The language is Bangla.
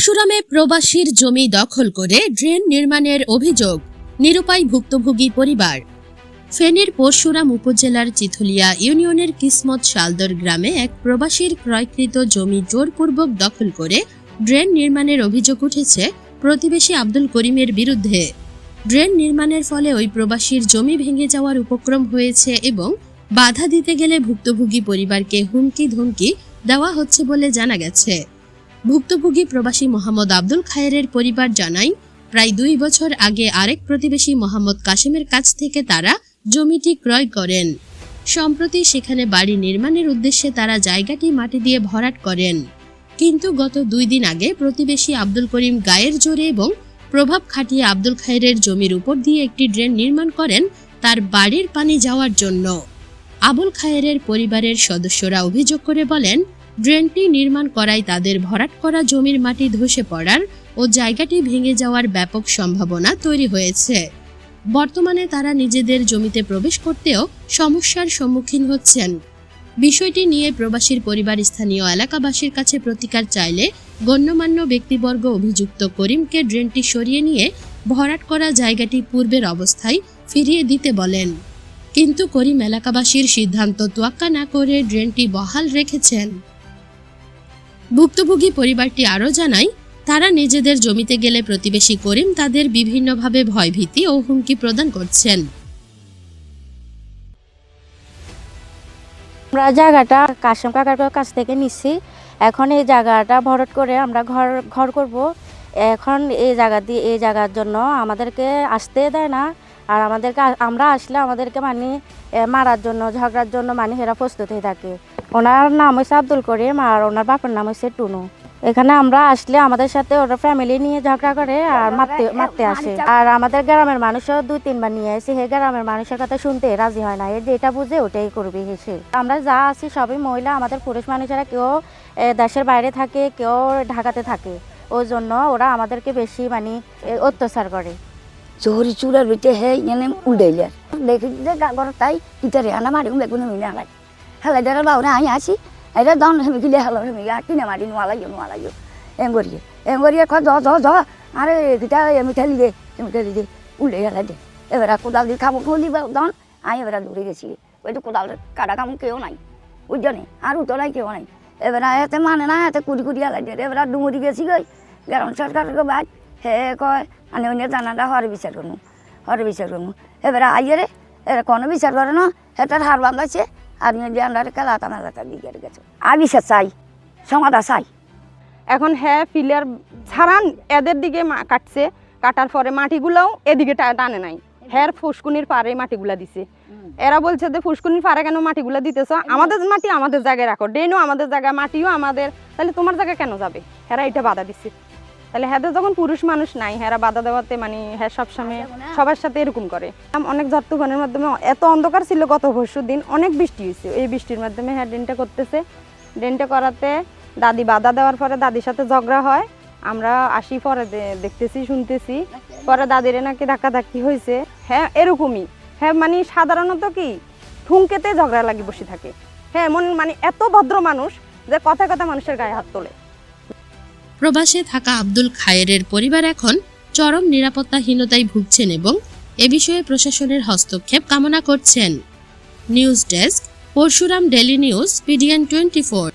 পরশুরামে প্রবাসীর জমি দখল করে ড্রেন নির্মাণের অভিযোগ, নিরুপায় ভুক্তভোগী পরিবার। ফেনীর পরশুরাম উপজেলার চিথলিয়া ইউনিয়নের কিসমত শালদর গ্রামে এক প্রবাসীর ক্রয়কৃত জমি জোরপূর্বক দখল করে ড্রেন নির্মাণের অভিযোগ উঠেছে প্রতিবেশী আব্দুল করিমের বিরুদ্ধে। ড্রেন নির্মাণের ফলে ওই প্রবাসীর জমি ভেঙে যাওয়ার উপক্রম হয়েছে এবং বাধা দিতে গেলে ভুক্তভোগী পরিবারকে হুমকি ধমকি দেওয়া হচ্ছে বলে জানা গেছে। ভুক্তভোগী প্রবাসী মোহাম্মদ আব্দুল খায়েরের পরিবার জানায়, প্রায় 2 বছর আগে আরেক প্রতিবেশী মোহাম্মদ কাশেমের কাছ থেকে তারা জমিটি ক্রয় করেন। সম্প্রতি সেখানে বাড়ি নির্মাণের উদ্দেশ্যে তারা জায়গাটি মাটি দিয়ে ভরাট করেন। কিন্তু গত 2 দিন আগে প্রতিবেশী আব্দুল করিম গায়ের জোরে এবং প্রভাব খাটিয়ে আব্দুল খায়েরের জমির উপর দিয়ে একটি ড্রেন নির্মাণ করেন তার বাড়ির পানি যাওয়ার জন্য। আবুল খায়েরের পরিবারের সদস্যরা অভিযোগ করে বলেন, ড্রেনটি নির্মাণ করায় তাদের ভরাট করা জমির মাটি ধসে পড়ার ও জায়গাটি ভেঙে যাওয়ার ব্যাপক সম্ভাবনা তৈরি হয়েছে। বর্তমানে তারা নিজেদের জমিতে প্রবেশ করতেও সমস্যার সম্মুখীন হচ্ছেন। বিষয়টি নিয়ে প্রবাসীর পরিবার স্থানীয় এলাকাবাসীর কাছে প্রতিকার চাইলে গণ্যমান্য ব্যক্তিবর্গ অভিযুক্ত করিমকে ড্রেনটি সরিয়ে নিয়ে ভরাট করা জায়গাটি পূর্বের অবস্থায় ফিরিয়ে দিতে বলেন। কিন্তু করিম এলাকাবাসীর সিদ্ধান্ত তোয়াক্কা না করে ড্রেনটি বহাল রেখেছেন। ভুক্তভোগী পরিবারটি আরও জানায়, তারা নিজেদের জমিতে গেলে প্রতিবেশী করিম তাদের বিভিন্নভাবে ভয়ভীতি ও হুমকি প্রদান করছেন। আমরা জায়গাটা কাশেম কাকার কাছ থেকে নিচ্ছি। এখন এই জায়গাটা ভরাট করে আমরা ঘর করব। এখন এই জায়গার জন্য আমাদেরকে আসতে দেয় না। আর আমরা আসলে আমাদেরকে মারার জন্য, ঝগড়ার জন্য এরা প্রস্তুত হয়ে থাকে। ওনার নাম হচ্ছে আব্দুল করিম আর ওনার বাপের নাম হচ্ছে টুনু। এখানে আমরা আসলে আমাদের সাথে ওরা ফ্যামিলি নিয়ে ঝগড়া করে আর মারতে আসে। আর আমাদের গ্রামের মানুষও 2-3 বার নিয়ে আসে। সেই গ্রামের মানুষের কথা শুনতে রাজি হয় না। যেটা বুঝে ওটাই করবে হেসে। আমরা যা আছি সবই মহিলা। আমাদের পুরুষ মানুষেরা কেউ দেশের বাইরে থাকে, কেউ ঢাকাতে থাকে। ওই জন্য ওরা আমাদেরকে বেশি অত্যাচার করে। জোহরি চুলার ভিতরে হে এনে উল্টাইলে দেখি যে ঘর তাই ইটারে আনা মারি বেগুনে মিলে হালাই হেলাই দেওয়ার বাউরে আমি আসি এটা দন হেমি গিলে হেলো হেমি কিনে মারি নোয়ালাইও এমগরিয়ে খ জ আরে কিটা এমি ঠেলি দে উল্টে হেলাই দে এবার কোদাল দিয়ে খাবো খুলি দন আমি এবার দৌড়ে গেছি। ওইটা কোদাল কাটা কামো কেউ নাই বুঝছো আর উঠো নাই কেউ নাই। এবার এতে মানে না এতে কুড়ি হেলাই দে। এবার ডুমুরি গেছি গই গ্রাম সরকারের বাদ হে কয় মানে অন্য জানাটা হরে বিচার করবো এবার আইয়ে এরা কোনো বিচার করে না। হেটার হার বাঁধাইছে আর আন্ডারে খেলাতা মেলাতা দিয়ে গেছে। আমি বিচার চাই, সমাধা চাই। এখন হ্যাঁ ফিলার ছাড়ান এদের দিকে কাটছে, কাটার পরে মাটিগুলোও এদিকে টানে নাই। হ্যাঁ ফুসকুনির পারে মাটিগুলা দিছে। এরা বলছে যে ফুসকুনির পারে কেন মাটিগুলা দিতেছ? আমাদের মাটি আমাদের জায়গায় রাখো, ড্রেনও আমাদের জায়গায়, মাটিও আমাদের, তাহলে তোমার জায়গায় কেন যাবে? হ্যাঁ এটা বাধা দিচ্ছে। তাহলে হ্যাঁ যখন পুরুষ মানুষ নাই, হ্যাঁ বাধা দেওয়াতে হ্যাঁ সবসময় সবার সাথে এরকম করে। অনেক ঝড় তুফানের মাধ্যমে এত অন্ধকার ছিল গত পরশু দিন, অনেক বৃষ্টি হয়েছে। এই বৃষ্টির মাধ্যমে হ্যাঁ ড্রেনটা করতেছে। ড্রেনটা করাতে দাদি বাধা দেওয়ার পরে দাদির সাথে ঝগড়া হয়। আমরা আসি পরে দেখতেছি শুনতেছি পরে দাদির নাকি ধাক্কাধাক্কি হয়েছে। হ্যাঁ এরকমই হ্যাঁ সাধারণত কি ঠুনকেতে ঝগড়া লাগি বসে থাকে। হ্যাঁ এমন এত ভদ্র মানুষ যে কথা মানুষের গায়ে হাত তোলে। প্রবাসে থাকা আব্দুল খায়েরের পরিবার এখন চরম নিরাপত্তাহীনতায় ভুগছেন এবং এ বিষয়ে প্রশাসনের হস্তক্ষেপ কামনা করছেন। News desk, Parshuram daily news, PDN 24।